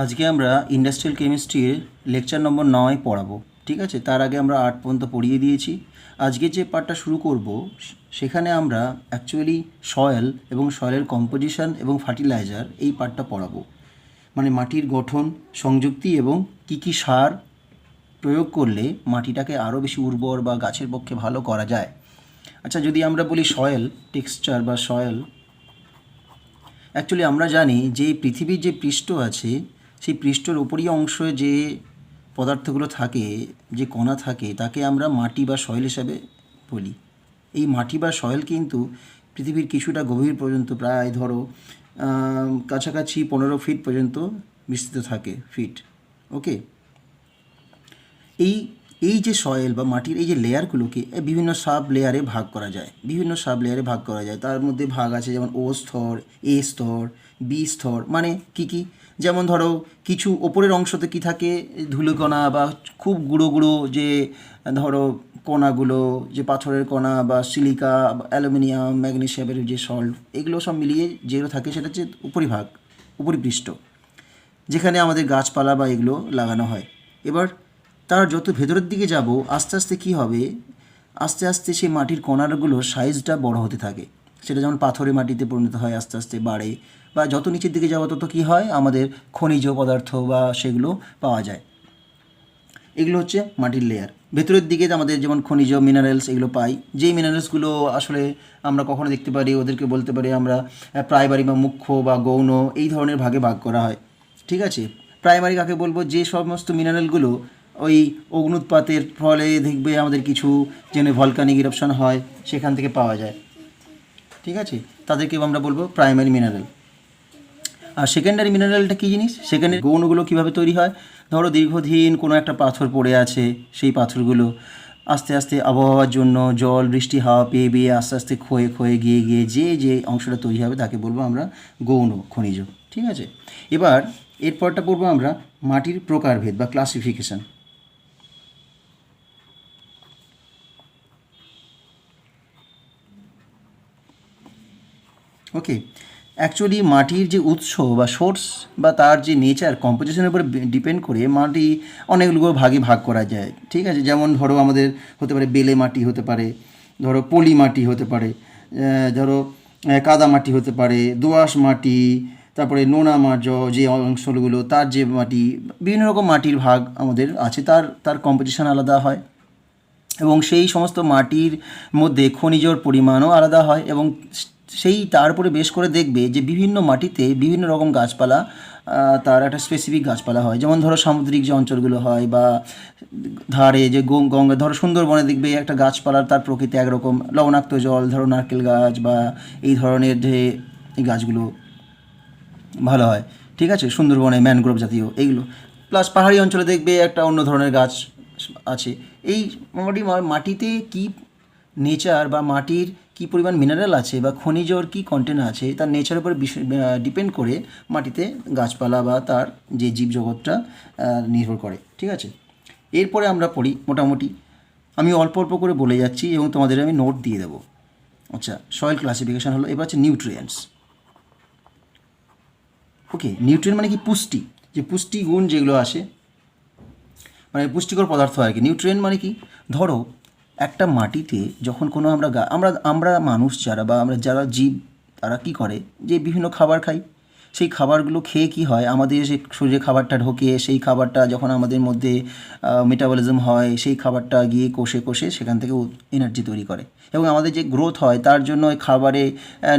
আজকে আমরা ইন্ডাস্ট্রিয়াল কেমিস্ট্রির লেকচার নম্বর 9 পড়াবো। ঠিক আছে, তার আগে আমরা 8 পর্যন্ত পড়িয়ে দিয়েছি। আজকে যে পার্টটা শুরু করব সেখানে আমরা অ্যাকচুয়ালি সয়েল এবং সয়েলের কম্পোজিশন এবং ফার্টিলাইজার এই পার্টটা পড়াবো। মানে মাটির গঠন, সংযুক্তি এবং কী কী সার প্রয়োগ করলে মাটিটাকে আরও বেশি উর্বর বা গাছের পক্ষে ভালো করা যায়। আচ্ছা, যদি আমরা বলি সয়েল টেক্সচার বা সয়েল, অ্যাকচুয়ালি আমরা জানি যে পৃথিবীর যে পৃষ্ঠ আছে সেই পৃষ্ঠের উপরই অংশে যে পদার্থগুলো থাকে, যে কণা থাকে, তাকে আমরা মাটি বা সয়েল হিসাবে বলি। এই মাটি বা সয়েল কিন্তু পৃথিবীর কিছুটা গভীর পর্যন্ত, প্রায় ধরো কাছাকাছি 15 ফিট পর্যন্ত বিস্তৃত থাকে, ফিট। ওকে, এই এই যে সয়েল বা মাটির এই যে লেয়ারগুলোকে বিভিন্ন সাব লেয়ারে ভাগ করা যায়, তার মধ্যে ভাগ আছে যেমন ও স্তর, এ স্তর, বি স্তর। মানে কি যেমন ধরো কিছু ওপরের অংশতে কি থাকে, ধুলোকণা বা খুব গুঁড়ো গুঁড়ো যে ধরো কণাগুলো, যে পাথরের কণা বা সিলিকা, অ্যালুমিনিয়াম, ম্যাগনেসিয়ামের যে সল্ট, এগুলো সব মিলিয়ে যেগুলো থাকে সেটা হচ্ছে উপরিভাগ, উপরিপৃষ্ঠ, যেখানে আমাদের গাছপালা বা এগুলো লাগানো হয়। এবার তার যত ভেতরের দিকে যাব আস্তে আস্তে কী হবে, আস্তে আস্তে সেই মাটির কণাগুলো সাইজটা বড় হতে থাকে। সেটা যেমন পাথরের মাটিতে পরিণত হয়, আস্তে আস্তে বাড়ে, বা যত নিচের দিকে যাবো তত কী হয়, আমাদের খনিজ পদার্থ বা সেগুলো পাওয়া যায়। এগুলো হচ্ছে মাটির লেয়ার। ভেতরের দিকে আমাদের যেমন খনিজ মিনারেলস এগুলো পাই, যেই মিনারেলসগুলো আসলে আমরা কখনো দেখতে পারি, ওদেরকে বলতে পারি আমরা প্রাইমারি বা মুখ্য বা গৌণ, এই ধরনের ভাগে ভাগ করা হয়। ঠিক আছে, প্রাইমারি কাকে বলবো, যে সমস্ত মিনারেলগুলো ওই অগ্নুৎপাতের ফলে দেখবে আমাদের কিছু যেন ভলকানিক ইরাপশন হয় সেখান থেকে পাওয়া যায়। ঠিক আছে, তাদেরকেও আমরা বলবো প্রাইমারি মিনারেল। আর সেকেন্ডারি মিনারেলটা কী জিনিস, সেকেন্ডারি গৌণগুলো কীভাবে তৈরি হয়, ধরো দীর্ঘদিন কোনো একটা পাথর পড়ে আছে, সেই পাথরগুলো আস্তে আস্তে আবহাওয়ার জন্য জল বৃষ্টি হাওয়া পেয়ে পেয়ে আস্তে আস্তে ক্ষয়ে ক্ষয়ে গিয়ে গিয়ে যে অংশটা তৈরি হবে তাকে বলবো আমরা গৌণ খনিজ। ঠিক আছে, এবার এরপরটা পড়বো আমরা মাটির প্রকারভেদ বা ক্লাসিফিকেশন। ওকে, অ্যাকচুয়ালি মাটির যে উৎস বা সোর্স বা তার যে নেচার, কম্পোজিশনের উপরে ডিপেন্ড করে মাটি অনেকগুলো ভাগে ভাগ করা যায়। ঠিক আছে, যেমন ধরো আমাদের হতে পারে বেলে মাটি, হতে পারে ধরো পলি মাটি, হতে পারে ধরো কাদা মাটি, হতে পারে দোআঁশ মাটি, তারপরে নোনা যে অংশগুলো তার যে মাটি, বিভিন্ন রকম মাটির ভাগ আমাদের আছে, তার তার কম্পোজিশন আলাদা হয়। এবং সেই সমস্ত মাটির মধ্যে খনিজর পরিমাণও আলাদা হয়। এবং সেই তার উপরে বেশ করে দেখবে যে বিভিন্ন মাটিতে বিভিন্ন রকম গাছপালা, তার একটা স্পেসিফিক গাছপালা হয়। যেমন ধরো সামুদ্রিক যে অঞ্চলগুলো হয় বা ধারে যে গঙ্গা, ধরো সুন্দরবনে দেখবে একটা গাছপালার তার প্রকৃতি একরকম, লবণাক্ত জল, ধরো নারকেল গাছ বা এই ধরনের যে এই গাছগুলো ভালো হয়। ঠিক আছে, সুন্দরবনে ম্যানগ্রোভ জাতীয় এইগুলো। প্লাস পাহাড়ি অঞ্চলে দেখবে একটা অন্য ধরনের গাছ আছে। এই মোটামুটি মাটিতে কী নেচার বা মাটির কী পরিমাণ মিনারেল আছে বা খনিজর কী কন্টেন্ট আছে তার নেচারের উপরে ডিপেন্ড করে মাটিতে গাছপালা বা তার যে জীবজগৎটা নির্ভর করে। ঠিক আছে, এরপরে আমরা পড়ি মোটামুটি, আমি অল্প অল্প করে বলে যাচ্ছি এবং তোমাদের আমি নোট দিয়ে দেবো। আচ্ছা, সয়েল ক্লাসিফিকেশান হলো, এবার হচ্ছে নিউট্রিয়েন্টস। ওকে, নিউট্রিয়েন্ট মানে কি, পুষ্টি, যে পুষ্টি গুণ যেগুলো আসে, মানে পুষ্টিকর পদার্থ আর কি। নিউট্রিয়েন্ট মানে কি, ধরো একটা মাটিতে যখন কোনো আমরা আমরা মানুষ যারা বা আমরা যারা জীব, তারা কি করে, যে বিভিন্ন খাবার খাই, সেই খাবারগুলো খেয়ে কি হয়, আমাদের যে শরীরে খাবারটা ঢোকে, সেই খাবারটা যখন আমাদের মধ্যে মেটাবলিজম হয়, সেই খাবারটা গিয়ে কোষে কোষে সেখান থেকে এনার্জি তৈরি করে। এবং আমাদের যে গ্রোথ হয় তার জন্য ওই খাবারে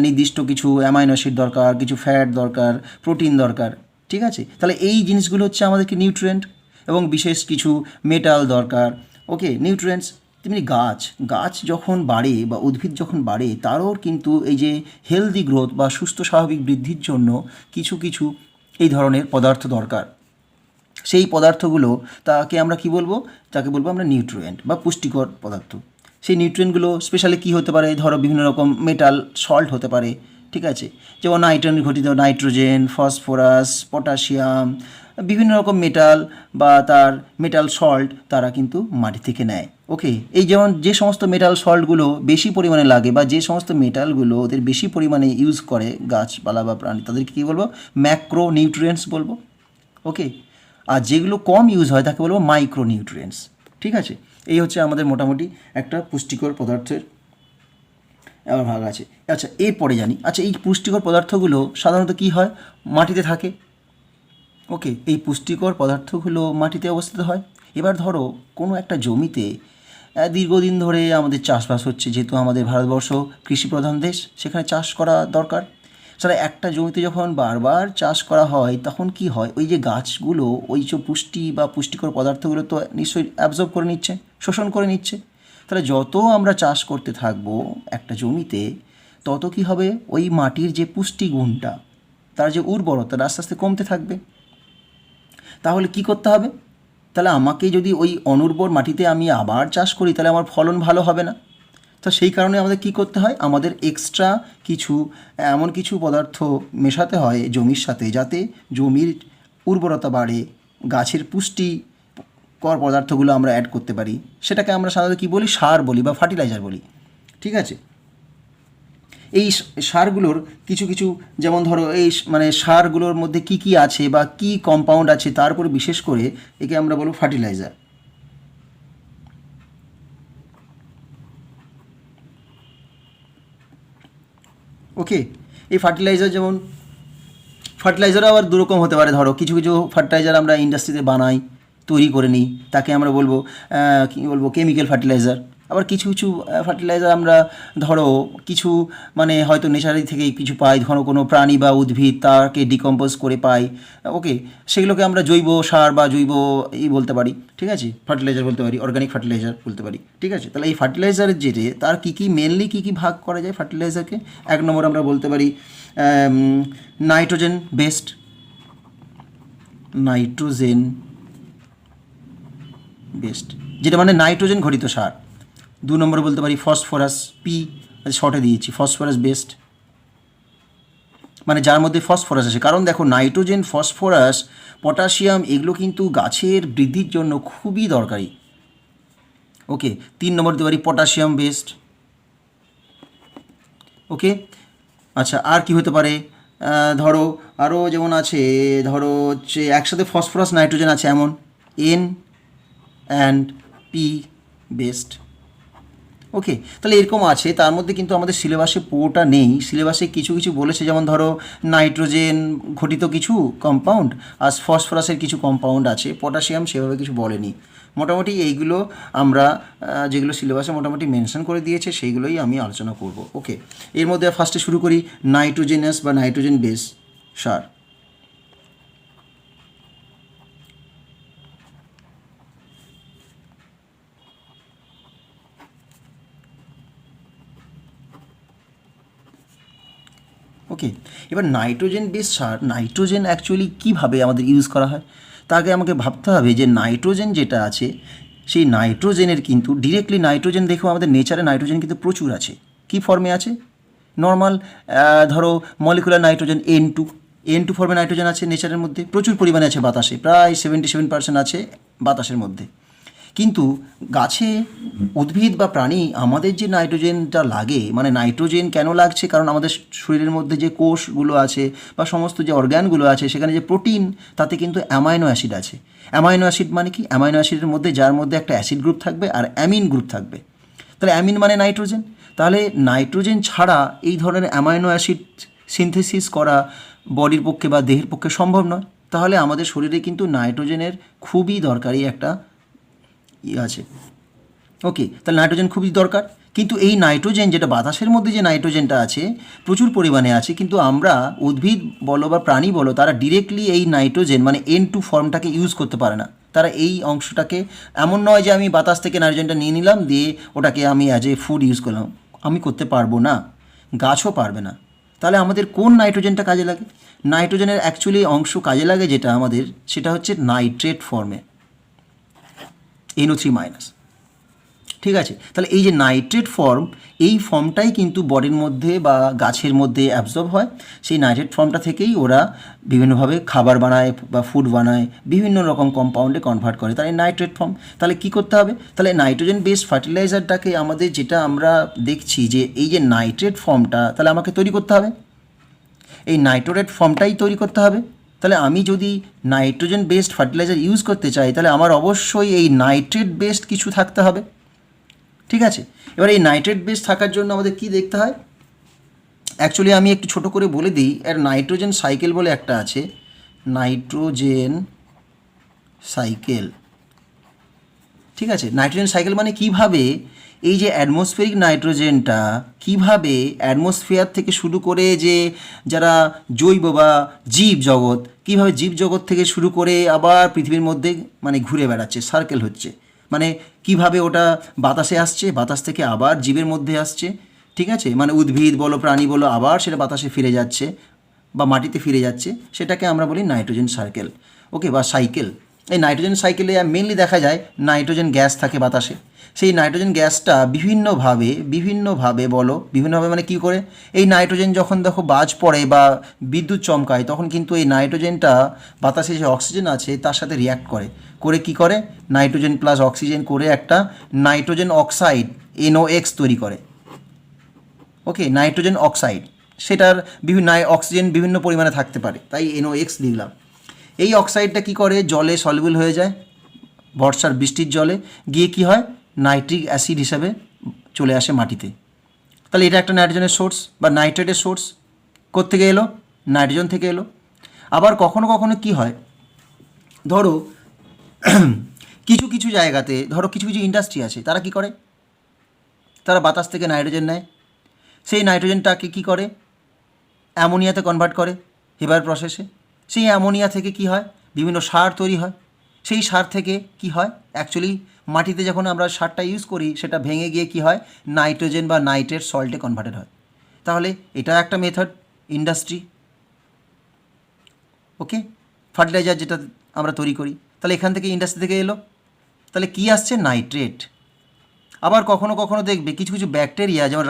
নির্দিষ্ট কিছু অ্যামাইনো অ্যাসিড দরকার, কিছু ফ্যাট দরকার, প্রোটিন দরকার। ঠিক আছে, তাহলে এই জিনিসগুলো হচ্ছে আমাদেরকে নিউট্রিয়েন্ট। এবং বিশেষ কিছু মেটাল দরকার। ওকে, নিউট্রিয়েন্টস। তেমনি গাছ গাছ যখন বাড়ে বা উদ্ভিদ যখন বাড়ে, তারও কিন্তু এই যে হেলদি গ্রোথ বা সুস্থ স্বাভাবিক বৃদ্ধির জন্য কিছু কিছু এই ধরনের পদার্থ দরকার। সেই পদার্থগুলো তাকে আমরা কি বলবো, তাকে বলবো আমরা নিউট্রিয়েন্ট বা পুষ্টিকর পদার্থ। সেই নিউট্রিয়েন্টগুলো স্পেশালি কী হতে পারে, ধরো বিভিন্ন রকম মেটাল সল্ট হতে পারে। ঠিক আছে, যেমন নাইট্রোজেন ঘটিত নাইট্রোজেন, ফসফরাস, পটাশিয়াম, বিভিন্ন রকম মেটাল বা তার মেটাল সল্ট তারা কিন্তু মাটি থেকে নেয়। ওকে, এই যেমন যে সমস্ত মেটাল সল্টগুলো বেশি পরিমাণে লাগে বা যে সমস্ত মেটালগুলো ওদের বেশি পরিমাণে ইউজ করে গাছপালা বা প্রাণী, তাদেরকে কী বলবো, ম্যাক্রো নিউট্রিয়েন্টস বলবো। ওকে, আর যেগুলো কম ইউজ হয় তাকে বলবো মাইক্রোনিউট্রিয়েন্টস। ঠিক আছে, এই হচ্ছে আমাদের মোটামুটি একটা পুষ্টিকর পদার্থের আবার ভাগ আছে। আচ্ছা, এরপরে জানি, আচ্ছা এই পুষ্টিকর পদার্থগুলো সাধারণত কী হয়, মাটিতে থাকে। ওকে, এই পুষ্টিকর পদার্থগুলো মাটিতে অবস্থিত হয়। এবার ধরো কোনো একটা জমিতে দীর্ঘদিন ধরে আমাদের চাষবাস হচ্ছে, যেহেতু আমাদের ভারতবর্ষ কৃষিপ্রধান দেশ, সেখানে চাষ করা দরকার। তাহলে একটা জমিতে যখন বারবার চাষ করা হয় তখন কি হয়, ওই যে গাছগুলো ওই যে পুষ্টি বা পুষ্টিকর পদার্থগুলো তো নিশ্চয়ই অ্যাবজর্ব করে নিচ্ছে, শোষণ করে নিচ্ছে। তাহলে যত আমরা চাষ করতে থাকবো একটা জমিতে, তত কি হবে, ওই মাটির যে পুষ্টিগুণটা, তার যে উর্বরতা আস্তে আস্তে কমতে থাকবে। তাহলে কি করতে হবে, তাহলে আমাকে যদি ওই অনুর্বর মাটিতে আমি আবার চাষ করি তাহলে আমার ফলন ভালো হবে না। তো সেই কারণে আমাদের কি করতে হয়, আমাদের এক্সট্রা কিছু এমন কিছু পদার্থ মেশাতে হয় জমির সাথে, যাতে জমির উর্বরতা বাড়ে, গাছের পুষ্টিকর পদার্থগুলো আমরা অ্যাড করতে পারি। সেটাকে আমরা সাধারণত কী বলি, সার বলি বা ফার্টিলাইজার বলি। ঠিক আছে, এই সারগুলোর কিছু কিছু, যেমন ধরো এই মানে সারগুলোর মধ্যে কি কি আছে বা কি কম্পাউন্ড আছে তার উপরে বিশেষ করে একে আমরা বলবো ফার্টিলাইজার। ওকে, এই ফার্টিলাইজার যেমন ফার্টিলাইজারও আবার দুরকম হতে পারে। ধরো কিছু কিছু ফার্টিলাইজার আমরা ইন্ডাস্ট্রিতে বানাই, তৈরি করে নিই, তাকে আমরা বলবো কী বলবো, কেমিক্যাল ফার্টিলাইজার। আবার কিছু কিছু ফার্টিলাইজার আমরা ধরো কিছু মানে হয়তো নেচারি থেকে কিছু পাই, ধরো কোনো প্রাণী বা উদ্ভিদ তাকে ডিকম্পোজ করে পাই। ওকে, সেগুলোকে আমরা জৈব সার বা জৈব বলতে পারি। ঠিক আছে, ফার্টিলাইজার বলতে পারি, অর্গানিক ফার্টিলাইজার বলতে পারি। ঠিক আছে, তাহলে এই ফার্টিলাইজারের যেটা তার কী কী মেনলি কী কী ভাগ করা যায় ফার্টিলাইজারকে, এক নম্বর আমরা বলতে পারি নাইট্রোজেন বেসড, নাইট্রোজেন বেসড যেটা মানে নাইট্রোজেন ঘটিত সার। দু নম্বরে বলতে পারি ফসফরাস, পি শর্টে দিয়েছি, ফসফরাস বেসড, মানে যার মধ্যে ফসফরাস আছে। কারণ দেখো নাইট্রোজেন, ফসফরাস, পটাশিয়াম এগুলো কিন্তু গাছের বৃদ্ধির জন্য খুবই দরকারি। ওকে, তিন নম্বর দিতে পারি পটাশিয়াম বেসড। ওকে, আচ্ছা আর কি হতে পারে, ধরো আরও যেমন আছে, ধরো হচ্ছে একসাথে ফসফরাস নাইট্রোজেন আছে এমন এন অ্যান্ড পি বেসড। ওকে, তাহলে এরকম আছে, তার মধ্যে কিন্তু আমাদের সিলেবাসে পুরোটা নেই। সিলেবাসে কিছু কিছু বলেছে, যেমন ধরো নাইট্রোজেন ঘটিত কিছু কম্পাউন্ড আর ফসফরাসের কিছু কম্পাউন্ড আছে, পটাশিয়াম সেভাবে কিছু বলেনি। মোটামুটি এইগুলো আমরা যেগুলো সিলেবাসে মোটামুটি মেনশন করে দিয়েছে সেইগুলোই আমি আলোচনা করব। ওকে, এর মধ্যে ফার্স্টে শুরু করি নাইট্রোজেনাস বা নাইট্রোজেন বেস সার। ওকে, এবার নাইট্রোজেন বেস সার, নাইট্রোজেন অ্যাকচুয়ালি কীভাবে আমাদের ইউজ করা হয় তা আগে আমাকে ভাবতে হবে যে নাইট্রোজেন যেটা আছে সেই নাইট্রোজেনের কিন্তু ডিরেক্টলি নাইট্রোজেন দেখো আমাদের নেচারে নাইট্রোজেন কিন্তু প্রচুর আছে। কী ফর্মে আছে, নর্মাল ধরো মলিকুলার নাইট্রোজেন N2 ফর্মে নাইট্রোজেন আছে নেচারের মধ্যে, প্রচুর পরিমাণে আছে বাতাসে, প্রায় 77% আছে বাতাসের মধ্যে। কিন্তু গাছে, উদ্ভিদ বা প্রাণী আমাদের যে নাইট্রোজেনটা লাগে, মানে নাইট্রোজেন কেন লাগছে, কারণ আমাদের শরীরের মধ্যে যে কোষগুলো আছে বা সমস্ত যে অর্গ্যানগুলো আছে সেখানে যে প্রোটিন, তাতে কিন্তু অ্যামাইনো অ্যাসিড আছে। অ্যামাইনো অ্যাসিড মানে কি, অ্যামাইনো অ্যাসিডের মধ্যে যার মধ্যে একটা অ্যাসিড গ্রুপ থাকবে আর অ্যামিন গ্রুপ থাকবে। তাহলে অ্যামিন মানে নাইট্রোজেন। তাহলে নাইট্রোজেন ছাড়া এই ধরনের অ্যামাইনো অ্যাসিড সিনথেসিস করা বডির পক্ষে বা দেহের পক্ষে সম্ভব নয়। তাহলে আমাদের শরীরে কিন্তু নাইট্রোজেনের খুবই দরকারি একটা আছে। ওকে, তাহলে নাইট্রোজেন খুবই দরকার। কিন্তু এই নাইট্রোজেন যেটা বাতাসের মধ্যে যে নাইট্রোজেনটা আছে প্রচুর পরিমাণে আছে, কিন্তু আমরা উদ্ভিদ বলো বা প্রাণী বলো তারা ডিরেক্টলি এই নাইট্রোজেন মানে N2 ফর্মটাকে ইউজ করতে পারে না। তারা এই অংশটাকে, এমন নয় যে আমি বাতাস থেকে নাইট্রোজেনটা নিয়ে নিলাম দিয়ে ওটাকে আমি অ্যাজ এ ফুড ইউজ করলাম, আমি করতে পারবো না, গাছও পারবে না। তাহলে আমাদের কোন নাইট্রোজেনটা কাজে লাগে, নাইট্রোজেনের অ্যাকচুয়ালি অংশ কাজে লাগে যেটা আমাদের, সেটা হচ্ছে নাইট্রেট ফর্মে, NO3 মাইনাস। ঠিক আছে, তাহলে এই যে নাইট্রেট ফর্ম, এই ফর্মটাই কিন্তু বডির মধ্যে বা গাছের মধ্যে অ্যাবজর্ব হয়। সেই নাইট্রেট ফর্মটা থেকেই ওরা বিভিন্নভাবে খাবার বানায় বা ফুড বানায়, বিভিন্ন রকম কম্পাউন্ডে কনভার্ট করে, তাই নাইট্রেট ফর্ম। তাহলে কি করতে হবে, তাহলে নাইট্রোজেন বেসড ফার্টিলাইজারটাকে আমাদের, যেটা আমরা দেখছি যে এই যে নাইট্রেট ফর্মটা, তাহলে আমাকে তৈরি করতে হবে, এই নাইট্রেট ফর্মটাই তৈরি করতে হবে। তাহলে আমি যদি নাইট্রোজেন বেসড ফার্টিলাইজার ইউজ করতে চাই তাহলে আমার অবশ্যই এই নাইট্রেট বেসড কিছু থাকতে হবে, ঠিক আছে। এবার এই নাইট্রেট বেস থাকার জন্য আমাদের কি দেখতে হয়, অ্যাকচুয়ালি আমি একটু ছোট করে বলে দিই, এর নাইট্রোজেন সাইকেল বলে একটা আছে, নাইট্রোজেন সাইকেল, ঠিক আছে। নাইট্রোজেন সাইকেল মানে কিভাবে এই যে অ্যাটমসফিয়ারিক নাইট্রোজেনটা কিভাবে অ্যাটমসফিয়ার থেকে শুরু করে যে যারা জৈব বা জীব জগৎ, কিভাবে জীব জগৎ থেকে শুরু করে আবার পৃথিবীর মধ্যে মানে ঘুরে বেড়াচ্ছে, সার্কেল হচ্ছে, মানে কিভাবে ওটা বাতাসে আসছে, বাতাস থেকে আবার জীবের মধ্যে আসছে, ঠিক আছে, মানে উদ্ভিদ বলো প্রাণী বলো আবার সেটা বাতাসে ফিরে যাচ্ছে বা মাটিতে ফিরে যাচ্ছে, সেটাকে আমরা বলি নাইট্রোজেন সার্কেল, ওকে, বা সাইকেল। এই নাইট্রোজেন সাইকেলে মেনলি দেখা যায় নাইট্রোজেন গ্যাস থাকে বাতাসে, সেই নাইট্রোজেন গ্যাসটা বিভিন্নভাবে বলো, বিভিন্নভাবে মানে কী করে, এই নাইট্রোজেন যখন দেখো বাজ পড়ে বা বিদ্যুৎ চমকায় তখন কিন্তু এই নাইট্রোজেনটা বাতাসে যে অক্সিজেন আছে তার সাথে রিয়্যাক্ট করে কি করে, নাইট্রোজেন প্লাস অক্সিজেন করে একটা নাইট্রোজেন অক্সাইড NOx তৈরি করে, ওকে, নাইট্রোজেন অক্সাইড, সেটার বিভিন্ন অক্সিজেন বিভিন্ন পরিমাণে থাকতে পারে, তাই NOx লিখলাম। এই অক্সাইডটা কি করে, জলে সলিউবল হয়ে যায়, বর্ষার বৃষ্টির জলে গিয়ে কি হয়, নাইট্রিক অ্যাসিড হিসাবে চলে আসে মাটিতে। তাহলে এটা একটা নাইট্রোজেনের সোর্স বা নাইট্রেটের সোর্স, কোত্থেকে এলো, নাইট্রোজেন থেকে এলো। আবার কখনো কখনো কি হয়, ধরো কিছু কিছু জায়গাতে, ধরো কিছু কিছু ইন্ডাস্ট্রি আছে, তারা কি করে, তারা বাতাস থেকে নাইট্রোজেন নেয়, সেই নাইট্রোজেনটাকে কি করে, অ্যামোনিয়াতে কনভার্ট করে হেবার প্রসেসে, সেই অ্যামোনিয়া থেকে কি হয়, বিভিন্ন সার তৈরি হয়, সেই সার থেকে কি হয়, অ্যাকচুয়ালি মাটিতে যখন আমরা সারটা ইউজ করি সেটা ভেঙে গিয়ে কি হয়, নাইট্রোজেন বা নাইট্রেট সল্টে কনভার্টেড হয়। তাহলে এটা একটা মেথড, ইন্ডাস্ট্রি, ওকে, ফার্টিলাইজার যেটা আমরা তৈরি করি, তাহলে এখান থেকে ইন্ডাস্ট্রি থেকে এলো, তাহলে কি আসছে, নাইট্রেট। আবার কখনো কখনো দেখবে কিছু কিছু ব্যাকটেরিয়া, যেমন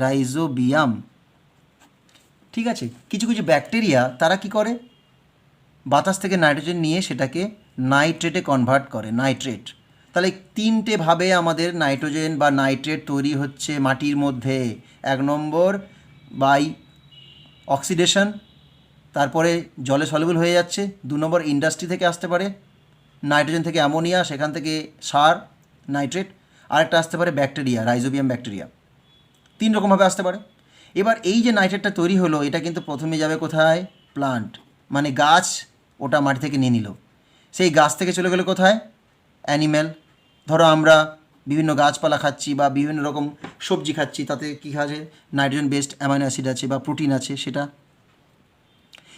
রাইজোবিয়াম, ঠিক আছে, কিছু কিছু ব্যাকটেরিয়া তারা কি করে, বাতাস থেকে নাইট্রোজেন নিয়ে সেটাকে নাইট্রেটে কনভার্ট করে, নাইট্রেট। তাহলে তিনটে ভাবে আমাদের নাইট্রোজেন বা নাইট্রেট তৈরি হচ্ছে মাটির মধ্যে, 1 নম্বর বাই অক্সিডেশন, তারপরে জলে সলিউবল হয়ে যাচ্ছে, 2 নম্বর ইন্ডাস্ট্রি থেকে আসতে পারে, নাইট্রোজেন থেকে অ্যামোনিয়া, সেখান থেকে সার নাইট্রেট, আরেকটা আসতে পারে ব্যাকটেরিয়া, রাইজোবিয়াম ব্যাকটেরিয়া, 3 রকমভাবে আসতে পারে। এবার এই যে নাইট্রেটটা তৈরি হলো এটা কিন্তু প্রথমে যাবে কোথায়, প্লান্ট, মানে গাছ ওটা মাটি থেকে নিয়ে নিল, সেই গাছ থেকে চলে গেলো কোথায়, অ্যানিম্যাল, ধরো আমরা বিভিন্ন গাছপালা খাচ্ছি বা বিভিন্ন রকম সবজি খাচ্ছি, তাতে কী আছে, নাইট্রোজেন বেসড অ্যামাইনো অ্যাসিড আছে বা প্রোটিন আছে সেটা।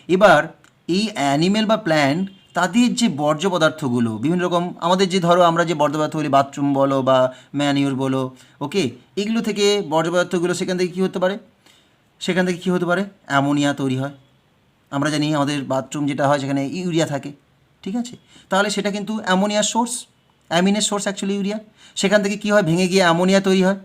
এবার এই অ্যানিমেল বা প্ল্যান্ট তাদের যে বর্জ্য পদার্থগুলো বিভিন্ন রকম, আমাদের যে ধরো আমরা যে বর্জ্য পদার্থ বলি, বাথরুম বলো বা ম্যানিউর বলো, ওকে, এগুলো থেকে বর্জ্য পদার্থগুলো সেখান থেকে কী হতে পারে, অ্যামোনিয়া তৈরি হয়। আমরা জানি আমাদের বাথরুম যেটা হয় সেখানে ইউরিয়া থাকে, ঠিক আছে, তাহলে সেটা কিন্তু অ্যামোনিয়ার সোর্স, অ্যামিনের সোর্স অ্যাকচুয়ালি ইউরিয়া, সেখান থেকে কী হয়, ভেঙে গিয়ে অ্যামোনিয়া তৈরি হয়,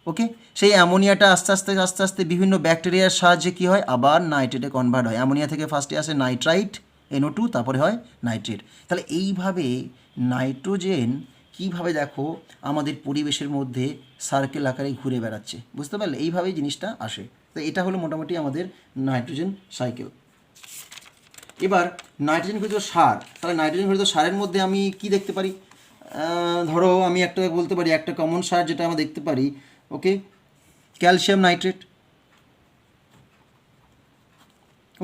ওকে, সেই অ্যামোনিয়াটা আস্তে আস্তে বিভিন্ন ব্যাকটেরিয়ার সাহায্যে কী হয়, আবার নাইট্রেটে কনভার্ট হয়, অ্যামোনিয়া থেকে ফার্স্টে আসে নাইট্রাইট NO2, তারপরে হয় নাইট্রেট। তাহলে এইভাবে নাইট্রোজেন কীভাবে দেখো আমাদের পরিবেশের মধ্যে সার্কেল আকারে ঘুরে বেড়াচ্ছে, বুঝতে পারলে, এইভাবেই জিনিসটা আসে। তো এটা হলো মোটামুটি আমাদের নাইট্রোজেন সাইকেল। এবার নাইট্রোজেন ঘটিত সার, তাহলে নাইট্রোজেন ঘটিত সারের মধ্যে আমি কি দেখতে পারি, ধরো আমি একটা বলতে পারি, একটা কমন সার যেটা আমরা দেখতে পারি, ওকে, ক্যালসিয়াম নাইট্রেট,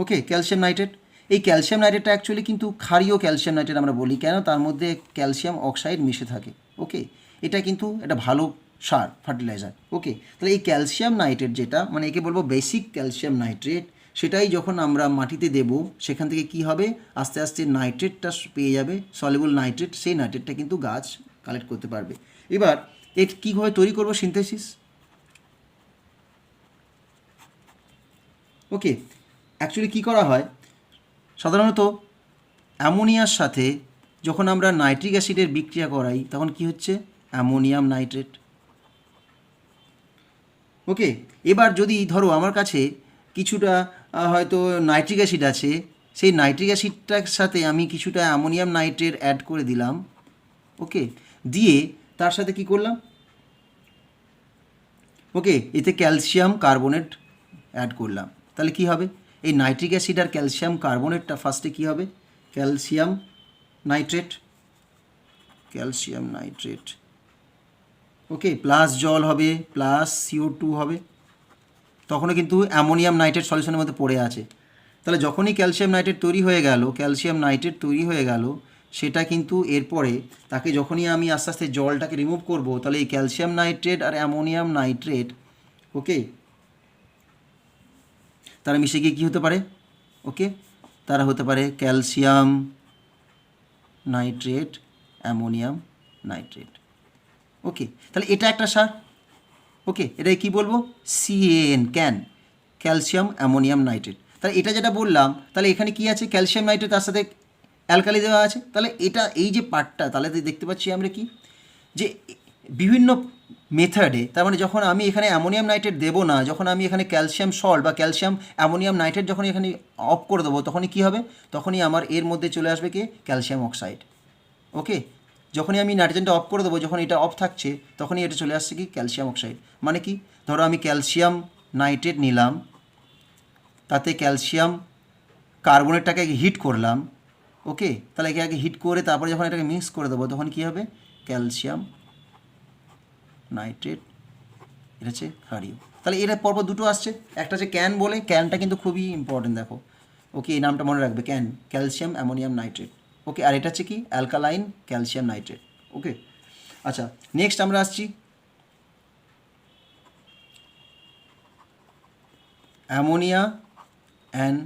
ওকে, ক্যালসিয়াম নাইট্রেট। এই ক্যালসিয়াম নাইট্রেটটা অ্যাকচুয়ালি কিন্তু ক্ষারীয় ক্যালসিয়াম নাইট্রেট আমরা বলি, কেন, তার মধ্যে ক্যালসিয়াম অক্সাইড মিশে থাকে, ওকে, এটা কিন্তু একটা ভালো সার, ফার্টিলাইজার, ওকে। তাহলে এই ক্যালসিয়াম নাইট্রেট যেটা, মানে একে বলবো বেসিক ক্যালসিয়াম নাইট্রেট, সেটাই যখন আমরা মাটিতে দেব সেখান থেকে কি হবে, আস্তে আস্তে নাইট্রেটটা পেয়ে যাবে, সলিউবল নাইট্রেট, সেই নাইট্রেটটা কিন্তু গাছ কালেক্ট করতে পারবে। এবার এটা কীভাবে তৈরি করব, সিনথেসিস, ওকে, অ্যাকচুয়ালি কী করা হয়, সাধারণত অ্যামোনিয়ার সাথে যখন আমরা নাইট্রিক অ্যাসিডের বিক্রিয়া করাই তখন কি হচ্ছে, অ্যামোনিয়াম নাইট্রেট, ওকে। এবার যদি ধরো আমার কাছে কিছুটা হয়তো নাইট্রিক অ্যাসিড আছে, সেই নাইট্রিক অ্যাসিডটার সাথে আমি কিছুটা অ্যামোনিয়াম নাইট্রেট অ্যাড করে দিলাম, ওকে, দিয়ে তার সাথে কি করলাম, ওকে, এতে ক্যালসিয়াম কার্বনেট অ্যাড করলাম, তাহলে কি হবে, এই নাইট্রিক অ্যাসিড আর ক্যালসিয়াম কার্বনেটটা ফার্স্টে কী হবে, ক্যালসিয়াম নাইট্রেট, ক্যালসিয়াম নাইট্রেট, ওকে, প্লাস জল হবে, প্লাস CO2 হবে, তখনও কিন্তু অ্যামোনিয়াম নাইট্রেট সলিউশনের মধ্যে পড়ে আছে। তাহলে যখনই ক্যালসিয়াম নাইট্রেট তৈরি হয়ে গেল, ক্যালসিয়াম নাইট্রেট তৈরি হয়ে গেল, সেটা কিন্তু এরপরে তাকে যখনই আমি আস্তে আস্তে জলটাকে রিমুভ করব, তাহলে এই ক্যালসিয়াম নাইট্রেট আর অ্যামোনিয়াম নাইট্রেট, ওকে, তারা মিশে গিয়ে কী হতে পারে, ওকে, তারা হতে পারে ক্যালসিয়াম নাইট্রেট, অ্যামোনিয়াম নাইট্রেট, ওকে। তাহলে এটা একটা সার, ওকে, এটাকে কী বলবো, CAN, can, calcium ammonium nitrate. তাহলে এটা যেটা বললাম, তাহলে এখানে কি আছে, ক্যালসিয়াম নাইট্রেট, তার সাথে অ্যালকালি দেওয়া আছে। তাহলে এটা এই যে পার্টটা, তাহলে দেখতে পাচ্ছি আমরা কি, যে বিভিন্ন মেথডে, তার মানে যখন আমি এখানে অ্যামোনিয়াম নাইট্রেট দেবো না, যখন আমি এখানে ক্যালসিয়াম সল্ট বা ক্যালসিয়াম অ্যামোনিয়াম নাইট্রেট যখন এখানে অফ করে দেবো, তখনই কী হবে, তখনই আমার এর মধ্যে চলে আসবে কি, ক্যালসিয়াম অক্সাইড, ওকে। যখনই আমি নাইট্রোজেনটা অফ করে দেবো, যখন এটা অফ থাকছে, তখনই এটা চলে আসছে কি, ক্যালসিয়াম অক্সাইড। মানে কি, ধরো আমি ক্যালসিয়াম নাইট্রেট নিলাম, তাতে ক্যালসিয়াম কার্বনেটটাকে হিট করলাম, ওকে, তাহলে একে আগে হিট করে তারপরে যখন এটাকে মিক্স করে দেবো, তখন কী হবে, ক্যালসিয়াম নাইট্রেট, এটা হচ্ছে ক্ষারীয়। তাহলে এর পরপর দুটো আসছে, একটা হচ্ছে ক্যান বলে, ক্যানটা কিন্তু খুবই ইম্পর্টেন্ট, দেখো, ওকে, এই নামটা মনে রাখবে, ক্যান, ক্যালসিয়াম অ্যামোনিয়াম নাইট্রেট, ওকে। আর এটা হচ্ছে কি, অ্যালকালাইন ক্যালসিয়াম নাইট্রেট, ওকে। আচ্ছা, নেক্সট আমরা আসছি অ্যামোনিয়া অ্যান্ড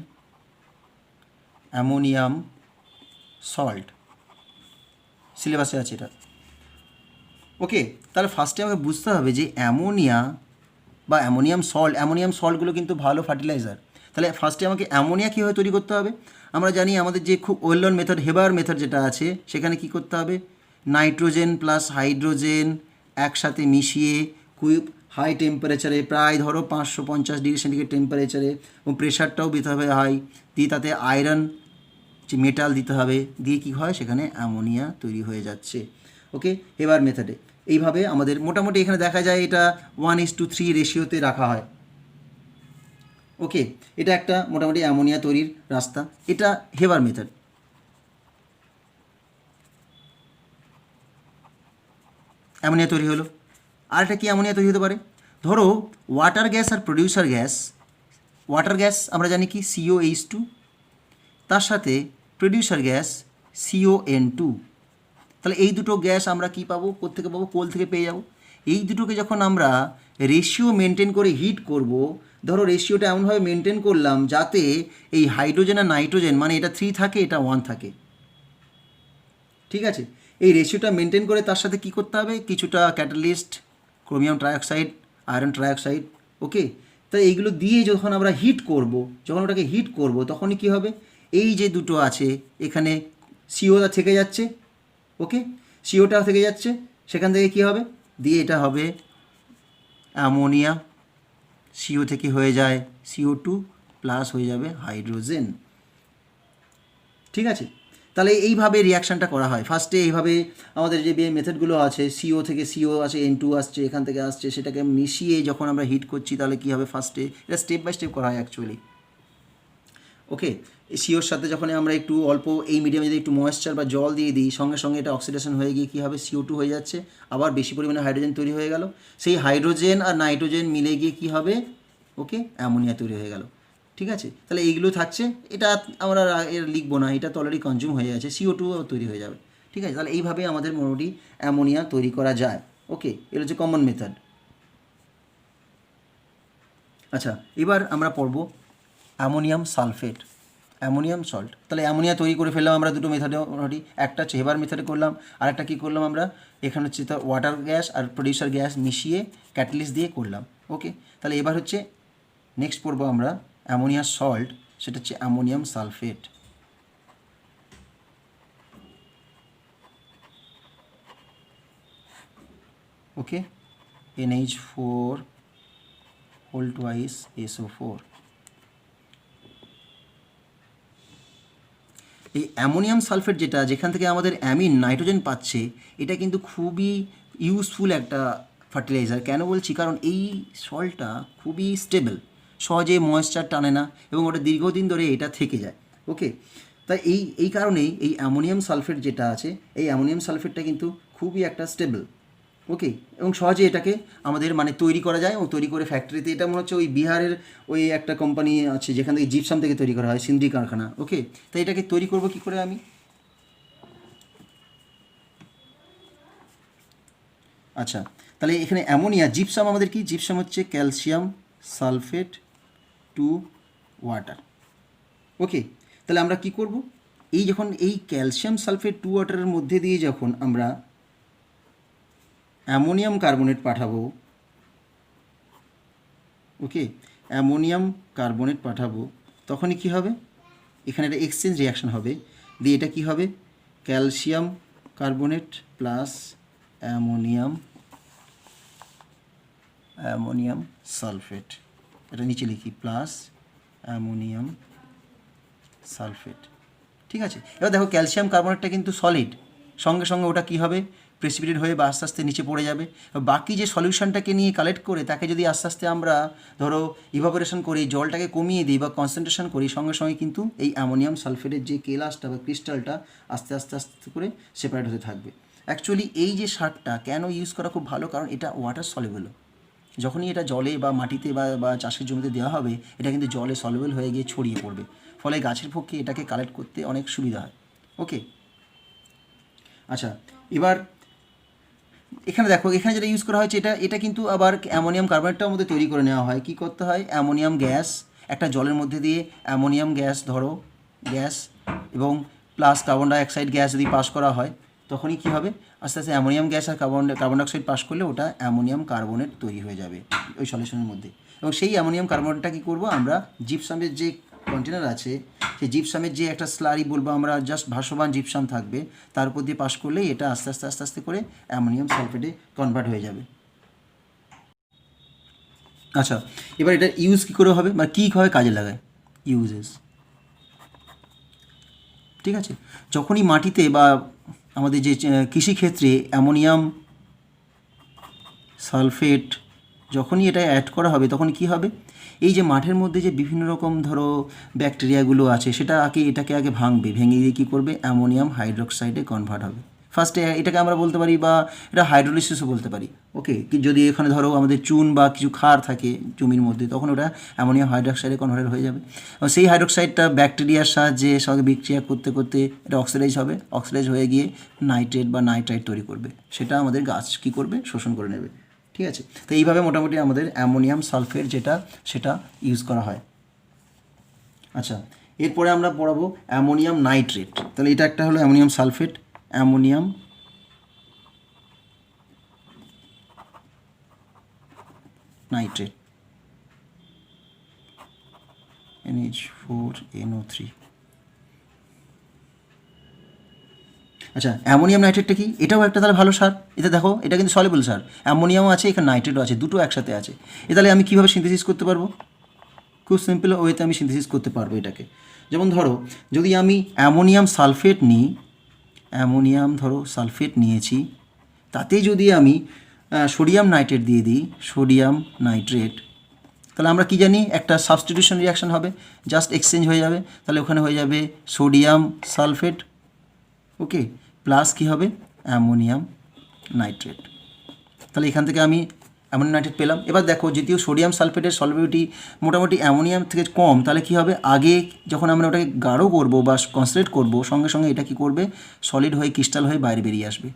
অ্যামোনিয়াম সল্ট, সিলেবাসে আছে এটা, ওকে। তাহলে ফার্স্টে আমাকে বুঝতে হবে যে অ্যামোনিয়া বা অ্যামোনিয়াম সল্টগুলো কিন্তু ভালো ফার্টিলাইজার। তাহলে ফার্স্টে আমাকে অ্যামোনিয়া কীভাবে তৈরি করতে হবে, আমরা জানি আমাদের যে খুব well known method, Haber method যেটা আছে, সেখানে কি করতে হবে, নাইট্রোজেন প্লাস হাইড্রোজেন একসাথে মিশিয়ে খুব হাই টেম্পারেচারে, প্রায় ধরো 550 ডিগ্রি সেন্টিগ্রেড টেম্পারেচারে, এবং প্রেশারটাও দিতে হবে হাই, দিয়ে তাতে আয়রন যে মেটাল দিতে হবে, দিয়ে কী হয়, সেখানে অ্যামোনিয়া তৈরি হয়ে যাচ্ছে, ওকে, হেবার মেথডে। এইভাবে আমাদের মোটামুটি এখানে দেখা যায় এটা 1:3 রেশিওতে রাখা হয়, ওকে। এটা একটা মোটামুটি অ্যামোনিয়া তৈরির রাস্তা, এটা হেবার মেথড। অ্যামোনিয়া তৈরি হলো। আর একটা কি অ্যামোনিয়া তৈরি হতে পারে, ধরো ওয়াটার গ্যাস আর প্রডিউসার গ্যাস, ওয়াটার গ্যাস আমরা জানি কি COH2, তার সাথে প্রডিউসার গ্যাস CON2। তাহলে এই দুটো গ্যাস আমরা কি পাবো, কোত্থেকে পাবো, কোল থেকে পেয়ে যাব। এই দুটোকে যখন আমরা রেশিও মেনটেন করে হিট করব, ধরো রেশিওটা এমনভাবে মেনটেন করলাম যাতে এই হাইড্রোজেন আর নাইট্রোজেন, মানে এটা 3 থাকে, এটা 1 থাকে, ঠিক আছে। এই রেশিওটা মেনটেন করে তার সাথে কি করতে হবে, কিছুটা catalyst, chromium trioxide, iron trioxide, okay. তাই এইগুলো দিয়ে যখন আমরা হিট করব, যখন ওটাকে হিট করব, তখনই কী হবে, এই যে দুটো আছে এখানে সিওটা থেকে যাচ্ছে, ওকে, সিওটা থেকে যাচ্ছে, সেখান থেকে কী হবে, দিয়ে এটা হবে অ্যামোনিয়া, CO থেকে হয়ে যায় CO2 প্লাস হয়ে যাবে হাইড্রোজেন, ঠিক আছে। তাহলে এইভাবে রিয়াকশানটা করা হয়। ফার্স্টে এইভাবে আমাদের যে মেথডগুলো আছে, CO থেকে CO আসে, N2 আসছে, এখান থেকে আসছে, সেটাকে মিশিয়ে যখন আমরা হিট করছি, তাহলে কী হবে, ফার্স্টে এটা স্টেপ বাই স্টেপ করা হয় অ্যাকচুয়ালি, ওকে। এই COর সাথে যখন আমরা একটু অল্প এই মিডিয়ামে যদি একটু ময়েশ্চার বা জল দিয়ে দিই, সঙ্গে সঙ্গে এটা অক্সিডেশন হয়ে গিয়ে কী হবে, CO2 হয়ে যাচ্ছে, আবার বেশি পরিমাণে হাইড্রোজেন তৈরি হয়ে গেল, সেই হাইড্রোজেন আর নাইট্রোজেন মিলে গিয়ে কী হবে, ওকে, অ্যামোনিয়া তৈরি হয়ে গেল, ঠিক আছে। তাহলে এইগুলো থাকছে, এটা আমরা এর লিখবো না, এটা তো অলরেডি কনজিউম হয়ে যাচ্ছে, CO2 তৈরি হয়ে যাবে, ঠিক আছে। তাহলে এইভাবে আমাদের মোটামুটি অ্যামোনিয়া তৈরি করা যায়, ওকে। এটা হচ্ছে কমন মেথড। আচ্ছা, এবার আমরা পড়ব অ্যামোনিয়াম সালফেট, অ্যামোনিয়াম সল্ট। তাহলে অ্যামোনিয়া তৈরি করে ফেললাম আমরা দুটো মেথডে মোটামুটি, একটা হচ্ছে হেবার মেথডে করলাম, আর একটা কী করলাম আমরা, এখানে হচ্ছে তো ওয়াটার গ্যাস আর প্রডিউসার গ্যাস মিশিয়ে ক্যাটালিস্ট দিয়ে করলাম, ওকে। তাহলে এবার হচ্ছে নেক্সট পড়বো আমরা অ্যামোনিয়া সল্ট, সেটা হচ্ছে অ্যামোনিয়াম সালফেট, ওকে, NH4 হোল টুয়াইস SO4। এই অ্যামোনিয়াম সালফেট যেটা, যেখান থেকে আমাদের অ্যামিন নাইট্রোজেন পাচ্ছে, এটা কিন্তু খুবই ইউজফুল একটা ফার্টিলাইজার। কেন বলছি, কারণ এই সল্টটা খুবই স্টেবল, সহজে ময়েশ্চার টানে না এবং ওটা দীর্ঘদিন ধরে এটা থেকে যায়। ওকে, তাই এই কারণেই এই অ্যামোনিয়াম সালফেট যেটা আছে, এই অ্যামোনিয়াম সালফেটটা কিন্তু খুবই একটা স্টেবল। ওকে, এবং সহজে এটাকে আমাদের মানে তৈরি করা যায়, ও তৈরি করে ফ্যাক্টরিতে, এটা মনে হচ্ছে ওই বিহারের ওই একটা কোম্পানি আছে যেখান থেকে জিপসাম থেকে তৈরি করা হয়, সিন্দ্রি কারখানা। ওকে, তাই এটাকে তৈরি করব কী করে আমি? আচ্ছা, তাহলে এখানে অ্যামোনিয়া, জিপসাম আমাদের কি? জিপসাম হচ্ছে ক্যালসিয়াম সালফেট টু ওয়াটার। ওকে, তাহলে আমরা কি করব? এই যখন এই ক্যালসিয়াম সালফেট টু ওয়াটারের মধ্যে দিয়ে যখন আমরা অ্যামোনিয়াম কার্বনেট পাঠাবো, ওকে, অ্যামোনিয়াম কার্বনেট পাঠাবো, তখনই কি হবে? এখানে একটা এক্সচেঞ্জ রিয়াকশান হবে, দিয়ে এটা কি হবে? Calcium carbonate plus ammonium sulphate, এটা নিচে লিখি, প্লাস অ্যামোনিয়াম সালফেট। ঠিক আছে, এবার দেখো ক্যালসিয়াম কার্বনেটটা কিন্তু সলিড, সঙ্গে সঙ্গে ওটা কী হবে? প্রেসিপিটেট হয়ে বা আস্তে আস্তে নিচে পড়ে যাবে। বাকি যে সলিউশনটাকে নিয়ে কালেক্ট করে তাকে যদি আস্তে আস্তে আমরা ধরো ইভাপোরেশন করি, জলটাকে কমিয়ে দিই বা কনসেন্ট্রেশন করি, সঙ্গে সঙ্গে কিন্তু এই অ্যামোনিয়াম সালফেটের যে কেলাসটা বা ক্রিস্টালটা আস্তে আস্তে আস্তে করে সেপারেট হতে থাকবে। অ্যাকচুয়ালি এই যে সারটা কেন ইউজ করা খুব ভালো, কারণ এটা ওয়াটার সলিউবল। যখনই এটা জলে বা মাটিতে বা চাষের জমিতে দেওয়া হবে, এটা কিন্তু জলে সলিউবল হয়ে গিয়ে ছড়িয়ে পড়বে, ফলে গাছের পক্ষে এটাকে কালেক্ট করতে অনেক সুবিধা হয়। ওকে, আচ্ছা, এবার এখানে দেখো, এখানে যেটা ইউজ করা হয়েছে এটা কিন্তু আবার অ্যামোনিয়াম কার্বনেটটাও মধ্যে তৈরি করে নেওয়া হয়। কী করতে হয়? অ্যামোনিয়াম গ্যাস একটা জলের মধ্যে দিয়ে অ্যামোনিয়াম গ্যাস, ধরো গ্যাস এবং প্লাস কার্বন ডাইঅক্সাইড গ্যাস যদি পাস করা হয়, তখনই কী হবে? আস্তে আস্তে অ্যামোনিয়াম গ্যাস আর কার্বন ডাইঅক্সাইড পাস করলে ওটা অ্যামোনিয়াম কার্বনেট তৈরি হয়ে যাবে ওই সলিউশনের মধ্যে। এবং সেই অ্যামোনিয়াম কার্বনেটটা কী করবো? আমরা জিপসামের যে কন্টেনার আছে, সেই জিপসামের যে একটা স্লারি বলবো আমরা, জাস্ট ভাসমান জিপসাম থাকবে, তার উপর দিয়ে পাস করলেই এটা আস্তে আস্তে আস্তে আস্তে করে অ্যামোনিয়াম সালফেটে কনভার্ট হয়ে যাবে। আচ্ছা, এবার এটা ইউজ কী করে হবে, মানে কীভাবে কাজে লাগায়? ইউজেস, ঠিক আছে, যখনই মাটিতে বা আমাদের যে কৃষিক্ষেত্রে অ্যামোনিয়াম সালফেট যখনই এটা অ্যাড করা হবে, তখন কি হবে? এই যে মাঠের মধ্যে যে বিভিন্ন রকম ধরো ব্যাকটেরিয়াগুলো আছে, এটাকে আগে ভাঙবে, ভেঙে দিয়ে কী করবে? অ্যামোনিয়াম হাইড্রোক্সাইডে কনভার্ট হবে। ফার্স্টে এটাকে আমরা বলতে পারি বা এটা হাইড্রোলিসিসও বলতে পারি। ওকে, যদি এখানে ধরো আমাদের চুন বা কিছু ক্ষার থাকে জমির মধ্যে, তখন ওটা অ্যামোনিয়াম হাইড্রোক্সাইডে কনভার্ট হয়ে যাবে। এবং সেই হাইড্রোক্সাইডটা ব্যাকটেরিয়ার সাহায্যে সঙ্গে বিক্রিয়া করতে করতে এটা অক্সিডাইজ হবে, অক্সিডাইজ হয়ে গিয়ে নাইট্রেট বা নাইট্রাইট তৈরি করবে, সেটা আমাদের গাছ কী করবে? শোষণ করে নেবে। ঠিক আছে, তো এইভাবে মোটামুটি আমাদের অ্যামোনিয়াম সালফেট সেটা ইউজ করা হয়। আচ্ছা, এরপরে আমরা পড়াবো অ্যামোনিয়াম নাইট্রেট। তাহলে এটা একটা হলো ammonium sulphate, ammonium nitrate, NH4NO3। আচ্ছা, অ্যামোনিয়াম নাইট্রেটটা কি? এটাও একটা তাহলে ভালো সার। এটা দেখো, এটা কিন্তু সলিবল সার, অ্যামোনিয়ামও আছে, এখানে নাইট্রেটও আছে, দুটো একসাথে আছে। তাহলে আমি কীভাবে সিনথেসিস করতে পারবো? খুব সিম্পল ওয়েতে আমি সিনথেসিস করতে পারবো এটাকে। যেমন ধরো, যদি আমি অ্যামোনিয়াম সালফেট নিই, অ্যামোনিয়াম ধরো সালফেট নিয়েছি, তাতে যদি আমি সোডিয়াম নাইট্রেট দিয়ে দিই, সোডিয়াম নাইট্রেট, তাহলে আমরা কি জানি? একটা সাবস্টিটিউশন রিয়াকশান হবে, জাস্ট এক্সচেঞ্জ হয়ে যাবে। তাহলে ওখানে হয়ে যাবে সোডিয়াম সালফেট, ওকে, প্লাস কী হবে? Ammonium nitrate. তাহলে এখান থেকে আমি অ্যামোনিয়াম নাইট্রেট পেলাম। এবার দেখো, যদিও সোডিয়াম সালফেটের সলিবিলিটি মোটামুটি অ্যামোনিয়াম থেকে কম, তাহলে কী হবে? আগে যখন আমরা ওটাকে গাঢ় করব বা কনসেন্ট্রেট করব, সঙ্গে সঙ্গে এটা কী করবে? সলিড হয়ে ক্রিস্টাল হয়ে বাইরে বেরিয়ে আসবে।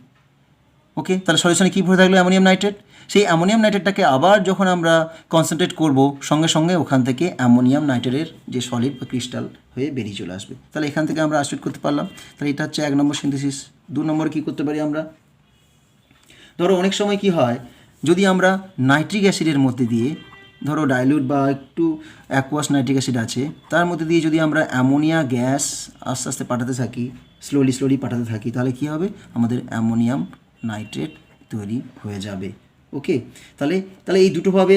ওকে, তাহলে সলিউশনে কী ভরে থাকলো? Ammonium nitrate. সেই অ্যামোনিয়াম নাইট্রেটটাকে আবার যখন আমরা কনসেন্ট্রেট করব, সঙ্গে সঙ্গে ওখান থেকে অ্যামোনিয়াম নাইট্রেটের যে সলিড বা ক্রিস্টাল হয়ে বেরিয়ে চলে আসবে। তাহলে এখান থেকে আমরা আইসোলেট করতে পারলাম। তাহলে এটা হচ্ছে 1 নম্বর সিনথেসিস। 2 নম্বরে কী করতে পারি আমরা? ধরো অনেক সময় কি হয়, যদি আমরা নাইট্রিক অ্যাসিডের মধ্যে দিয়ে, ধরো ডাইলিউট বা একটু অ্যাকুয়াস নাইট্রিক অ্যাসিড আছে, তার মধ্যে দিয়ে যদি আমরা অ্যামোনিয়া গ্যাস আস্তে আস্তে পাঠাতে থাকি, স্লোলি পাঠাতে থাকি, তাহলে কী হবে? আমাদের অ্যামোনিয়াম নাইট্রেট তৈরি হয়ে যাবে। ওকে, তাহলে এই দুটোভাবে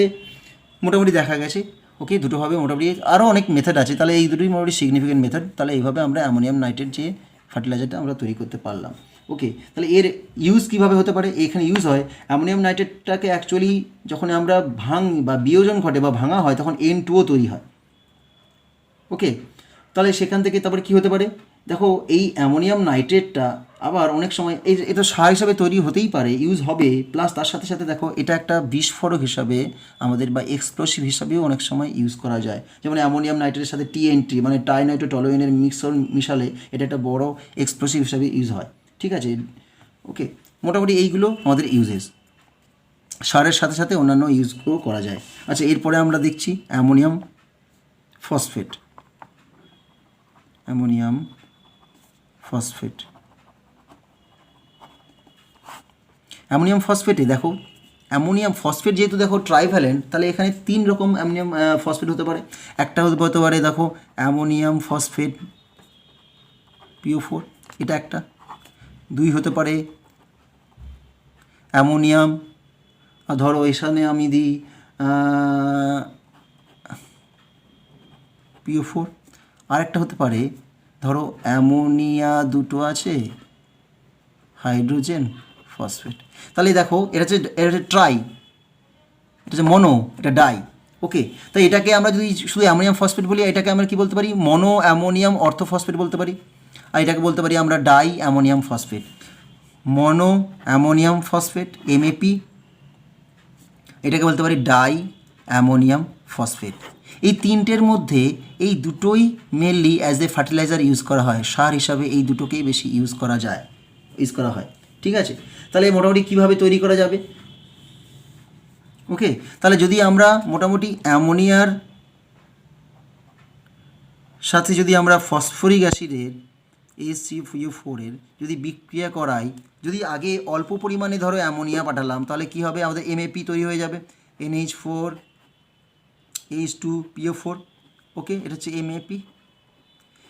মোটামুটি দেখা গেছে। ওকে, দুটোভাবে মোটামুটি, আরও অনেক মেথড আছে, তাহলে এই দুটোই মোটামুটি সিগনিফিকেন্ট মেথড। তাহলে এইভাবে আমরা অ্যামোনিয়াম নাইট্রেট যে ফার্টিলাইজারটা আমরা তৈরি করতে পারলাম। ওকে, তাহলে এর ইউজ কীভাবে হতে পারে? এখানে ইউজ হয় অ্যামোনিয়াম নাইট্রেটটাকে অ্যাকচুয়ালি যখন আমরা বা বিয়োজন ঘটে বা ভাঙা হয় তখন N2O তৈরি হয়। ওকে, তাহলে সেখান থেকে তারপরে কী হতে পারে? দেখো এই অ্যামোনিয়াম নাইট্রেটটা আবার অনেক সময় এটা সার হিসাবে তৈরি হতেই পারে, ইউজ হবে, প্লাস তার সাথে সাথে দেখো এটা একটা বিস্ফোরক হিসাবে আমাদের বা এক্সপ্লোসিভ হিসাবেও অনেক সময় ইউজ করা যায়। যেমন অ্যামোনিয়াম নাইট্রেটের সাথে TNT মানে ট্রাইনাইট্রোটলুইনের মিশালে এটা একটা বড় এক্সপ্লোসিভ হিসাবে ইউজ হয়। ঠিক আছে, ওকে, মোটামুটি এইগুলো আমাদের ইউজেস। সারের সাথে সাথে অন্যান্য ইউজগুলো করা যায়। আচ্ছা, এরপরে আমরা দেখছি ammonium phosphate. Ammonium phosphate, ammonium ফসফেটে দেখো অ্যামোনিয়াম ফসফেট যেহেতু দেখো ট্রাইভ্যালেন্ট, তাহলে এখানে 3 রকম অ্যামোনিয়াম ফসফেট হতে পারে। একটা হতে পারে দেখো অ্যামোনিয়াম ফসফেট PO4, এটা একটা। 2 হতে পারে অ্যামোনিয়াম, ধরো এখানে আমি দিই PO4। আরেকটা হতে পারে ধরো অ্যামোনিয়া দুটো আছে, হাইড্রোজেন ফসফেট। তাহলে দেখো এটা হচ্ছে ট্রাই, এটা হচ্ছে মনো, এটা ডাই। ওকে, তাই এটাকে আমরা যদি শুধু অ্যামোনিয়াম ফসফেট বলি, এটাকে আমরা কি বলতে পারি? মনো অ্যামোনিয়াম অর্থোফসফেট বলতে পারি। আর এটাকে বলতে পারি আমরা ডাই অ্যামোনিয়াম ফসফেট, মনো অ্যামোনিয়াম ফসফেট MAP। এটাকে বলতে পারি ডাই অ্যামোনিয়াম ফসফেট। এই তিনটের মধ্যে এই দুটোই mainly as a fertiliser use করা হয়, সার হিসাবে এই দুটোকেই বেশি ইউজ করা হয়। ঠিক আছে, তাহলে মোটামুটি কীভাবে তৈরি করা যাবে? ওকে, তাহলে যদি আমরা মোটামুটি অ্যামোনিয়ার সাথে যদি আমরা ফসফরিক অ্যাসিডের HCl4 এর যদি বিক্রিয়া করাই, যদি আগে অল্প পরিমাণে ধরো অ্যামোনিয়া পাঠালাম, তাহলে কি হবে? আমাদের MAP তৈরি হয়ে যাবে, NH4 H2PO4। ওকে, এটা হচ্ছে MAP।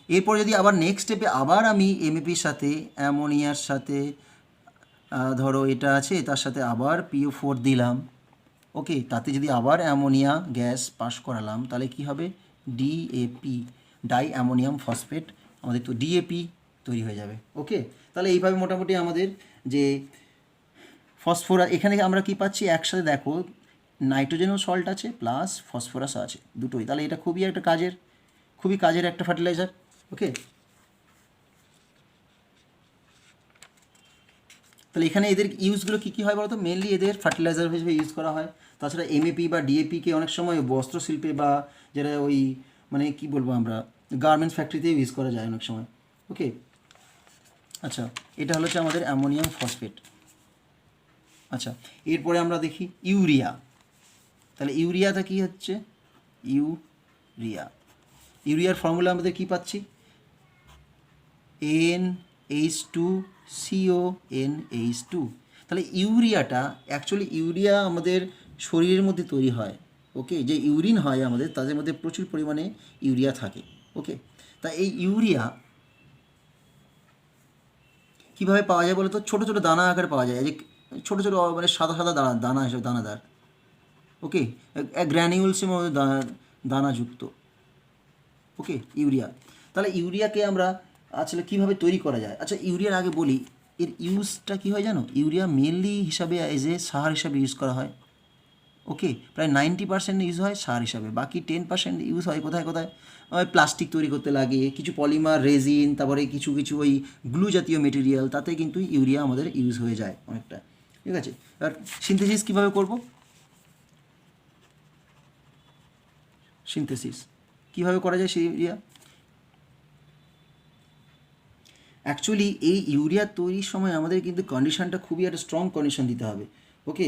এরপর যদি আবার নেক্সট স্টেপে আবার আমি MAPর সাথে অ্যামোনিয়ার সাথে ধরো এটা আছে, তার সাথে আবার PO4 দিলাম। ওকে, তাতে যদি আবার অ্যামোনিয়া গ্যাস পাস করালাম, তাহলে কি হবে? DAP, ডাই অ্যামোনিয়াম ফসফেট, আমাদের তো DAP তৈরি হয়ে যাবে। ওকে, তাহলে এইভাবে মোটামুটি আমাদের যে ফসফরাস, এখানে আমরা কি পাচ্ছি একসাথে দেখো নাইট্রোজেনও সল্ট আছে প্লাস ফসফরাস আছে, দুটোই। তাহলে এটা খুবই কাজের একটা ফার্টিলাইজার। ওকে, তাহলে এখানে এদের ইউজগুলো কী কী হয় বলতো? মেনলি এদের ফার্টিলাইজার হিসেবে ইউজ করা হয়। তাছাড়া MAP বা DAPকে অনেক সময় বস্ত্রশিল্পে বা যেটা ওই মানে কি বলবো আমরা গার্মেন্টস ফ্যাক্টরিতেও ইউজ করা যায় অনেক সময়। ওকে, আচ্ছা, এটা হচ্ছে আমাদের অ্যামোনিয়াম ফসফেট। আচ্ছা, এরপরে আমরা দেখি ইউরিয়া। তাহলে ইউরিয়াটা কি হচ্ছে? ইউরিয়ার ফর্মুলা আমাদের কি পাচ্ছি? NH2CONH2। তাহলে ইউরিয়াটা অ্যাকচুয়ালি আমাদের শরীরের মধ্যে তৈরি হয়। ওকে, যে ইউরিন হয় আমাদের, তাদের মধ্যে প্রচুর পরিমাণে ইউরিয়া থাকে। ওকে, তা এই ইউরিয়া কীভাবে পাওয়া যায় বলো তো? ছোটো ছোটো দানা আকারে পাওয়া যায়, যে ছোটো ছোটো মানে সাদা সাদা দানা হিসেবে দানাদার। ওকে, গ্র্যানিউলসের মধ্যে দানাযুক্ত। ওকে, ইউরিয়া। তাহলে ইউরিয়াকে আমরা আসলে কীভাবে তৈরি করা যায়? আচ্ছা, ইউরিয়ার আগে বলি এর ইউজটা কী হয় জানো? ইউরিয়া মেনলি হিসাবে এজ এ সার হিসাবে ইউজ করা হয়। ওকে, প্রায় 90% ইউজ হয় সার হিসাবে, বাকি 10% ইউজ হয় কোথায় ওই প্লাস্টিক তৈরি করতে লাগে, কিছু পলিমার রেজিন, তারপরে কিছু ওই গ্লু জাতীয় মেটেরিয়াল, তাতে কিন্তু ইউরিয়া আমাদের ইউজ হয়ে যায় অনেকটা। ঠিক আছে, আর সিনথেসিস কীভাবে করব? কীভাবে করা যায় সেই ইউরিয়া? অ্যাকচুয়ালি এই ইউরিয়া তৈরির সময় আমাদের কিন্তু কন্ডিশনটা খুবই একটা স্ট্রং কন্ডিশন দিতে হবে। ওকে,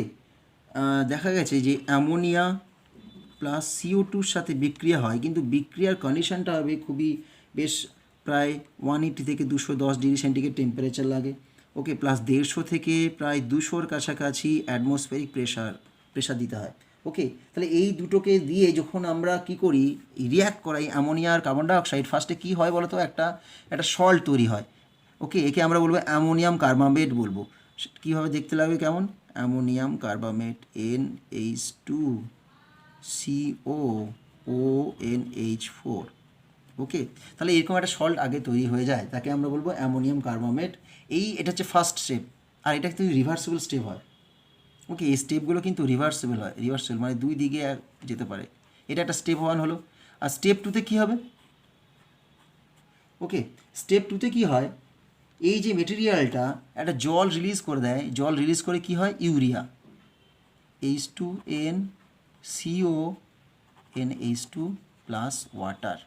দেখা গেছে যে অ্যামোনিয়া প্লাস CO2 সাথে বিক্রিয়া হয়, কিন্তু বিক্রিয়ার কন্ডিশনটা হবে খুবই প্রায় 180 থেকে 210 ডিগ্রি সেন্টিগ্রেড টেম্পারেচার লাগে। ওকে, প্লাস 150 থেকে প্রায় 200-র কাছাকাছি অ্যাটমসফেরিক প্রেশার দিতে হয়। ওকে, তাহলে এই দুটোকে দিয়ে যখন আমরা কি করি, রিয়্যাক্ট করাই অ্যামোনিয়া আর কার্বন ডাইঅক্সাইড, ফার্স্টে কী হয় বলো তো? একটা সল্ট তৈরি হয়। ওকে, একে আমরা বলবো অ্যামোনিয়াম কার্বামেট বলবো। কীভাবে দেখতে লাগবে কেমন? Ammonium carbamate NH2COONH4। ওকে, তাহলে এরকম একটা সল্ট আগে তৈরি হয়ে যায়, তাকে আমরা বলবো অ্যামোনিয়াম কার্বমেট। এটা হচ্ছে ফার্স্ট স্টেপ, আর এটা কিন্তু রিভার্সিবল স্টেপ হয়। ওকে, এই স্টেপগুলো কিন্তু রিভার্সিবল হয়, রিভার্সিবল মানে দুই দিকে যেতে পারে। এটা একটা স্টেপ 1 হলো। আর স্টেপ 2তে কী হবে? ওকে, স্টেপ 2তে কী হয়, এই যে মেটেরিয়ালটা একটা জল রিলিজ করে দেয়, জল রিলিজ করে কি হয়, ইউরিয়া, H2NCO প্লাস ওয়াটার।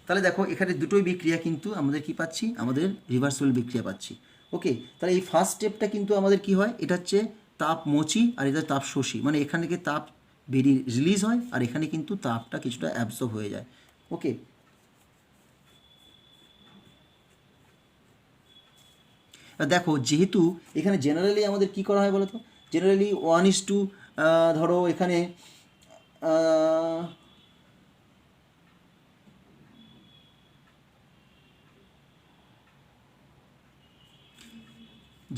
তাহলে দেখো এখানে দুটোই বিক্রিয়া কিন্তু আমাদের কি পাচ্ছি, আমাদের রিভার্সিবল বিক্রিয়া পাচ্ছি। ওকে, তাহলে এই ফার্স্ট স্টেপটা কিন্তু আমাদের কি হয়, এটা হচ্ছে তাপ মোচি আর এটা তাপ শোষী, মানে এখান থেকে তাপ বেরিয়ে রিলিজ হয় আর এখানে কিন্তু তাপটা কিছুটা অ্যাবসর্ব হয়ে যায়। ওকে, দেখো যেহেতু এখানে জেনারেলি আমাদের কি করা হয় বলো তো, জেনারেলি 1:2, ধরো এখানে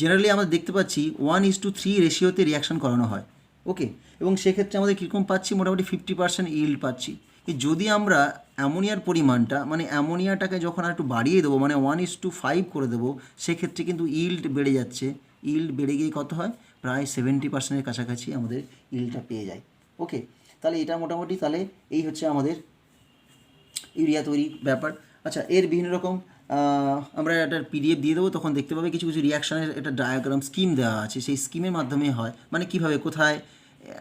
জেনারেলি আমরা দেখতে পাচ্ছি 1:3 রেশিওতে রিয়াকশন করানো হয়। ওকে, এবং সেক্ষেত্রে আমাদের কীরকম পাচ্ছি, মোটামুটি 50% ইল্ড পাচ্ছি। যদি আমরা অ্যামোনিয়ার পরিমাণটা, মানে অ্যামোনিয়াটাকে যখন আর একটু বাড়িয়ে দেবো, মানে 1:5 করে দেবো, সেক্ষেত্রে কিন্তু ইল্ড বেড়ে যাচ্ছে। ইল্ড বেড়ে গিয়ে কত হয়, প্রায় 70%-এর কাছাকাছি আমাদের ইল্ডটা পেয়ে যায়। ওকে, তাহলে এটা মোটামুটি, তাহলে এই হচ্ছে আমাদের ইউরিয়া তৈরি ব্যাপার। আচ্ছা, এর বিভিন্ন রকম আমরা একটা পিডিএফ দিয়ে দেবো, তখন দেখতে পাবে কিছু কিছু রিয়াকশানের একটা ডায়াগ্রাম স্কিম দেওয়া আছে, সেই স্কিমের মাধ্যমে হয়, মানে কীভাবে কোথায়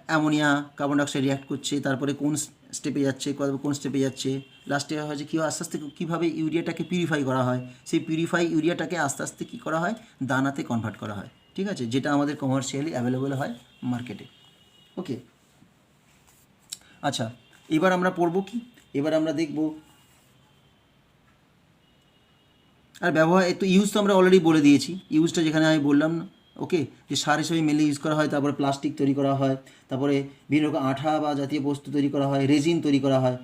অ্যামোনিয়া কার্বন ডাইঅক্সাইড রিয়াক্ট করছে, তারপরে কোন স্টেপে যাচ্ছে, কোন স্টেপে যাচ্ছে, লাস্টে হয়েছে কী, আস্তে আস্তে কীভাবে ইউরিয়াটাকে পিউরিফাই করা হয়, সেই পিউরিফাই ইউরিয়াটাকে আস্তে আস্তে কী করা হয়, দানাতে কনভার্ট করা হয়। ঠিক আছে, যেটা আমাদের কমার্শিয়ালি অ্যাভেলেবেল হয় মার্কেটে। ওকে, আচ্ছা, এবার আমরা পড়বো কি, এবার আমরা দেখব আর ব্যবহার, তো ইউজ তো আমরা অলরেডি বলে দিয়েছি, ইউজটা যেখানে আমি বললাম না, ওকে, যে সার হিসেবে মেনলি ইউজ করা হয়, তারপরে প্লাস্টিক তৈরি করা হয়, তারপরে বিভিন্ন রকম আঠা বা জাতীয় বস্তু তৈরি করা হয়, রেজিন তৈরি করা হয়,